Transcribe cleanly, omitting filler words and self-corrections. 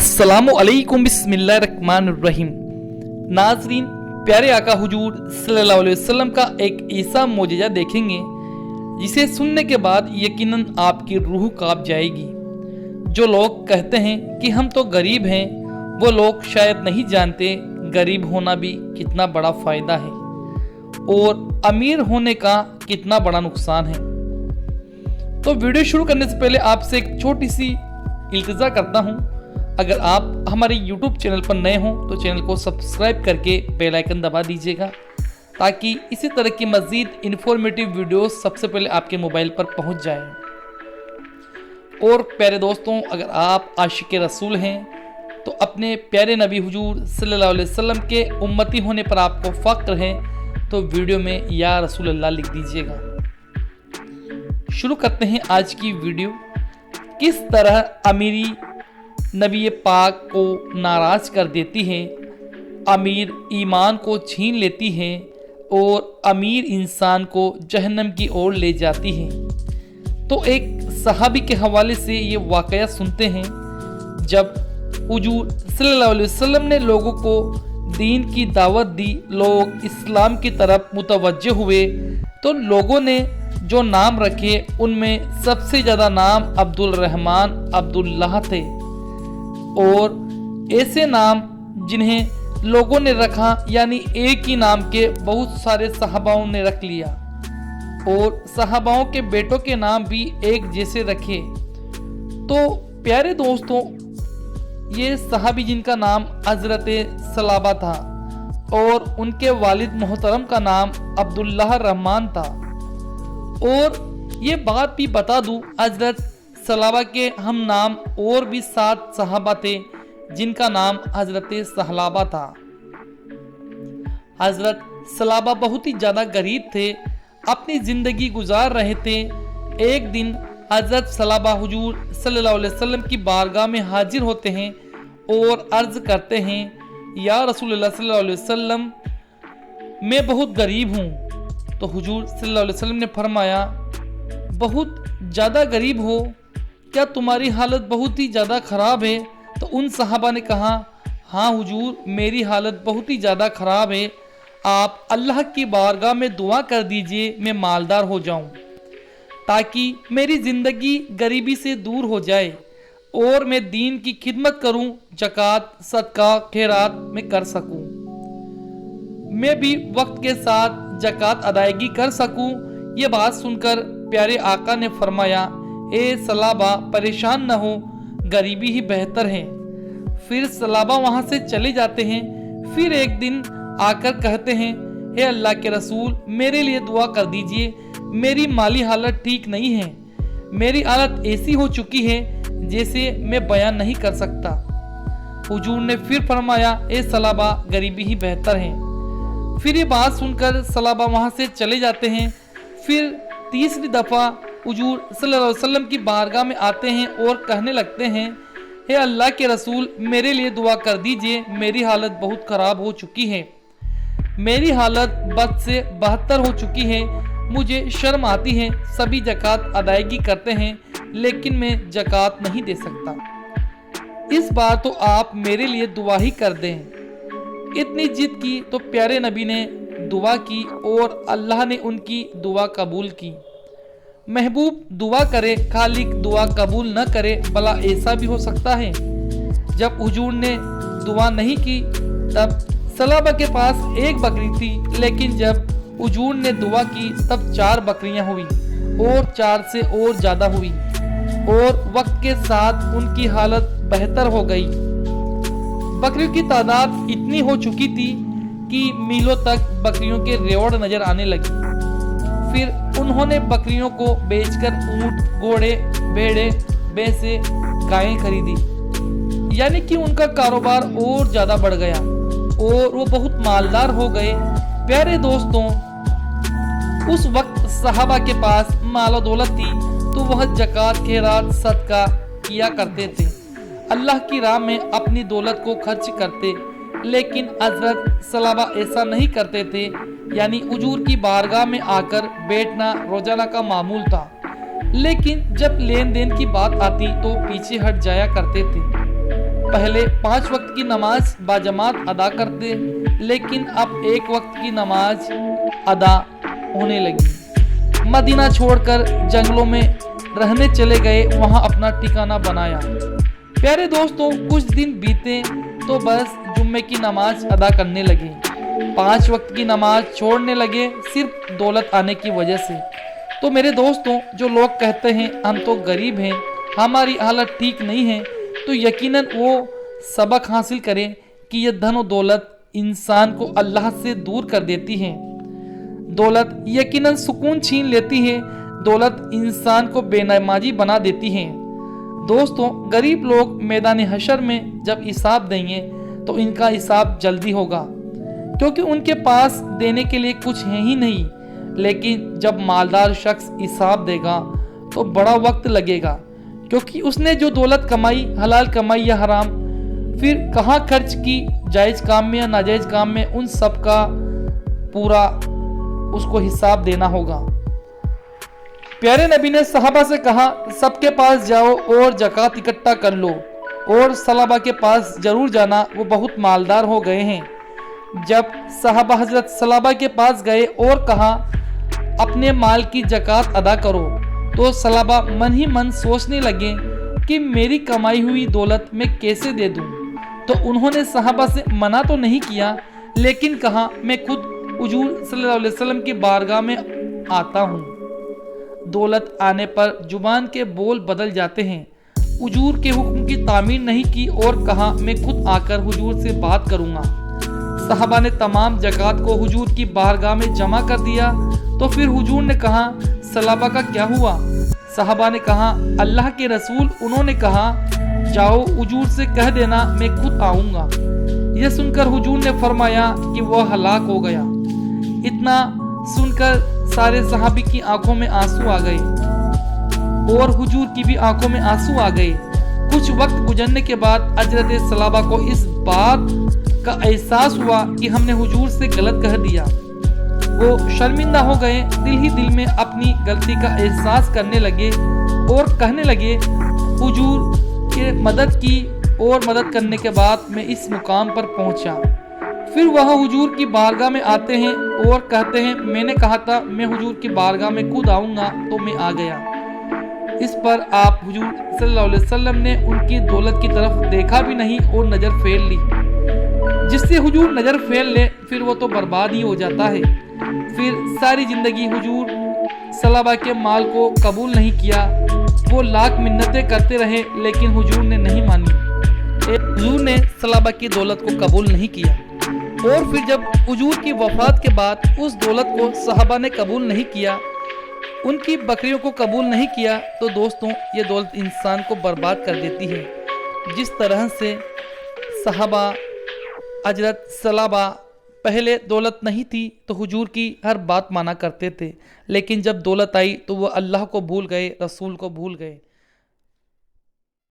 अस्सलामुअलैकुम बिस्मिल्लाहिर्रहमानिर्रहीम। नाज़रीन, प्यारे आका हुजूर सल्लल्लाहु अलैहि वसल्लम का एक ऐसा मोजज़ा देखेंगे जिसे सुनने के बाद यकीनन आपकी रूह कांप जाएगी। जो लोग कहते हैं कि हम तो गरीब हैं, वो लोग शायद नहीं जानते गरीब होना भी कितना बड़ा फ़ायदा है और अमीर होने का कितना बड़ा नुकसान है। तो वीडियो शुरू करने से पहले आपसे एक छोटी सी इल्तिजा करता हूँ, अगर आप हमारे YouTube चैनल पर नए हों तो चैनल को सब्सक्राइब करके बेल आइकन दबा दीजिएगा ताकि इसी तरह की मज़ीद इन्फॉर्मेटिव वीडियोस सबसे पहले आपके मोबाइल पर पहुंच जाएं। और प्यारे दोस्तों, अगर आप आशिक रसूल हैं तो अपने प्यारे नबी हुजूर सल्लल्लाहु अलैहि वसल्लम के उम्मती होने पर आपको फ़ख्र है तो वीडियो में या रसूल अल्लाह लिख दीजिएगा। शुरू करते हैं आज की वीडियो। किस तरह अमीरी नबी पाक को नाराज़ कर देती है, अमीर ईमान को छीन लेती है और अमीर इंसान को जहन्नम की ओर ले जाती है। तो एक सहाबी के हवाले से ये वाक़या सुनते हैं। जब हुजूर सल्लल्लाहु अलैहि वसल्लम ने लोगों को दीन की दावत दी, लोग इस्लाम की तरफ मुतवज्जे हुए तो लोगों ने जो नाम रखे उनमें सबसे ज़्यादा नाम अब्दुल रहमान अब्दुल्लाह थे। और ऐसे नाम जिन्हें लोगों ने रखा, यानी एक ही नाम के बहुत सारे सहाबाओं ने रख लिया और सहाबाओं के बेटों के नाम भी एक जैसे रखे। तो प्यारे दोस्तों, ये सहाबी जिनका नाम हज़रत सलाबा था और उनके वालिद मोहतरम का नाम अब्दुल्लाह रहमान था। और ये बात भी बता दूं, हज़रत सलाबा के हम नाम और भी 7 सहाबा थे जिनका नाम हज़रत सहलाबा था। हज़रत सलाबा बहुत ही ज़्यादा गरीब थे, अपनी ज़िंदगी गुजार रहे थे। एक दिन हज़रत सलाबा हुजूर सल्लल्लाहु अलैहि वसल्लम की बारगाह में हाजिर होते हैं और अर्ज़ करते हैं, या रसूलुल्लाह सल्लल्लाहु अलैहि वसल्लम, मैं बहुत गरीब हूँ। तो हुजूर सल्लल्लाहु अलैहि वसल्लम ने फरमाया, बहुत ज़्यादा गरीब हो, क्या तुम्हारी हालत बहुत ही ज़्यादा ख़राब है? तो उन सहाबा ने कहा, हाँ हुजूर, मेरी हालत बहुत ही ज़्यादा ख़राब है, आप अल्लाह की बारगाह में दुआ कर दीजिए मैं मालदार हो जाऊं ताकि मेरी ज़िंदगी गरीबी से दूर हो जाए और मैं दीन की खिदमत करूं, ज़कात सदका खैरात में कर सकूं, मैं भी वक्त के साथ ज़कात अदायगी कर सकूं। ये बात सुनकर प्यारे आका ने फरमाया, ए सलाबा, परेशान न हो, गरीबी ही बेहतर है। फिर सलाबा वहाँ से चले जाते हैं। फिर एक दिन आकर कहते हैं, हे अल्लाह के रसूल, मेरे लिए दुआ कर दीजिए, मेरी माली हालत ठीक नहीं है, मेरी हालत ऐसी हो चुकी है जैसे मैं बयान नहीं कर सकता। हुजूर ने फिर फरमाया, ए सलाबा, गरीबी ही बेहतर है। फिर ये बात सुनकर सलाबा वहाँ से चले जाते हैं। फिर तीसरी दफ़ा हुजूर सल्लल्लाहु अलैहि वसल्लम की बारगाह में आते हैं और कहने लगते हैं, हे अल्लाह के रसूल, मेरे लिए दुआ कर दीजिए, मेरी हालत बहुत ख़राब हो चुकी है, मेरी हालत बद से बदतर हो चुकी है, मुझे शर्म आती है, सभी ज़कात अदायगी करते हैं लेकिन मैं ज़कात नहीं दे सकता, इस बार तो आप मेरे लिए दुआ ही कर दें। इतनी जिद की तो प्यारे नबी ने दुआ की और अल्लाह ने उनकी दुआ कबूल की। महबूब दुआ करे, खालिक दुआ कबूल न करे, भला ऐसा भी हो सकता है? जब हुजूर ने दुआ नहीं की तब सलाबा के पास एक बकरी थी, लेकिन जब हुजूर ने दुआ की तब 4 बकरियां हुई और 4 से और ज़्यादा हुई और वक्त के साथ उनकी हालत बेहतर हो गई। बकरियों की तादाद इतनी हो चुकी थी कि मीलों तक बकरियों के रेवड़ नजर आने लगी। फिर उन्होंने बकरियों को बेचकर ऊंट, घोड़े, भेड़े, भैंसे, गायें खरीदी, यानी कि उनका कारोबार और ज़्यादा बढ़ गया और वो बहुत मालदार हो गए। प्यारे दोस्तों, उस वक्त सहाबा के पास माल दौलत थी तो वह ज़कात खैरात सदका किया करते थे, अल्लाह की राह में अपनी दौलत को खर्च करते। लेकिन हज़रत सलाबा ऐसा नहीं करते थे, यानी हुजूर की बारगाह में आकर बैठना रोजाना का मामूल था, लेकिन जब लेन देन की बात आती तो पीछे हट जाया करते थे। पहले 5 वक्त की नमाज बाजमात अदा करते, लेकिन अब 1 वक्त की नमाज अदा होने लगी। मदीना छोड़कर जंगलों में रहने चले गए, वहां अपना ठिकाना बनाया। प्यारे दोस्तों, कुछ दिन बीते तो बस जुम्मे की नमाज अदा करने लगे, 5 वक्त की नमाज छोड़ने लगे, सिर्फ दौलत आने की वजह से। तो मेरे दोस्तों, जो लोग कहते हैं हम तो गरीब हैं, हमारी हालत ठीक नहीं है, तो यकीनन वो सबक हासिल करें कि ये धन और दौलत इंसान को अल्लाह से दूर कर देती है। दौलत यकीनन सुकून छीन लेती है, दौलत इंसान को बेनमाजी बना देती है। दोस्तों, गरीब लोग मैदान हशर में जब हिसाब देंगे तो इनका हिसाब जल्दी होगा, क्योंकि उनके पास देने के लिए कुछ है ही नहीं। लेकिन जब मालदार शख्स हिसाब देगा तो बड़ा वक्त लगेगा, क्योंकि उसने जो दौलत कमाई, हलाल कमाई या हराम, फिर कहाँ खर्च की, जायज़ काम में या नाजायज़ काम में, उन सब का पूरा उसको हिसाब देना होगा। प्यारे नबी ने सहाबा से कहा, सबके पास जाओ और ज़कात इकट्ठा कर लो, और सलाबा के पास जरूर जाना, वो बहुत मालदार हो गए हैं। जब सहाबा हजरत सलाबा के पास गए और कहा अपने माल की ज़कात अदा करो, तो सलाबा मन ही मन सोचने लगे कि मेरी कमाई हुई दौलत मैं कैसे दे दूं। तो उन्होंने सहाबा से मना तो नहीं किया, लेकिन कहा मैं खुद हुजूर सल्लल्लाहु अलैहि वसल्लम की बारगाह में आता हूँ। दौलत आने पर जुबान के बोल बदल जाते हैं। हुजूर के हुक्म की तामीर नहीं की और कहा मैं खुद आकर हुजूर से बात करूँगा। सहाबा ने तमाम ज़कात को हुजूर की बारगाह में जमा कर दिया। तो फिर हुजूर ने कहा, सलाबा का क्या हुआ? सहाबा ने कहा, अल्लाह के रसूल, उन्होंने कहा जाओ हुजूर से कह देना मैं खुद आऊँगा। यह सुनकर हुजूर ने फरमाया कि वह हलाक हो गया। इतना सुनकर सारे सहाबी की आंखों में आंसू आ गए और हुजूर की भी आंखों में आंसू आ गए। कुछ वक्त गुजरने के बाद हजरत सलाबा को इस बात का एहसास हुआ कि हमने हुजूर से गलत कह दिया। वो शर्मिंदा हो गए, दिल ही दिल में अपनी गलती का एहसास करने लगे और कहने लगे, हुजूर के मदद की और मदद करने के बाद मैं इस मुकाम पर पहुंचा। फिर वह हुजूर की बारगाह में आते हैं और कहते हैं मैंने कहा था मैं हुजूर की बारगाह में खुद आऊँगा, तो मैं आ गया। इस पर आप हुजूर सल्लल्लाहु अलैहि वसल्लम ने उनकी दौलत की तरफ देखा भी नहीं और नज़र फेर ली। जिससे हुजूर नज़र फेर ले फिर वो तो बर्बाद ही हो जाता है। फिर सारी ज़िंदगी हुजूर सलाबा के माल को कबूल नहीं किया। वो लाख मिन्नतें करते रहे, लेकिन हुजूर ने नहीं मानी। हुजूर ने सलाबा की दौलत को कबूल नहीं किया। और फिर जब हुजूर की वफात के बाद उस दौलत को सहाबा ने कबूल नहीं किया, उनकी बकरियों को कबूल नहीं किया, तो दोस्तों ये दौलत इंसान को बर्बाद कर देती है। जिस तरह से सहाबा हजरत सलाबा पहले दौलत नहीं थी तो हुजूर की हर बात माना करते थे, लेकिन जब दौलत आई तो वो अल्लाह को भूल गए, रसूल को भूल गए।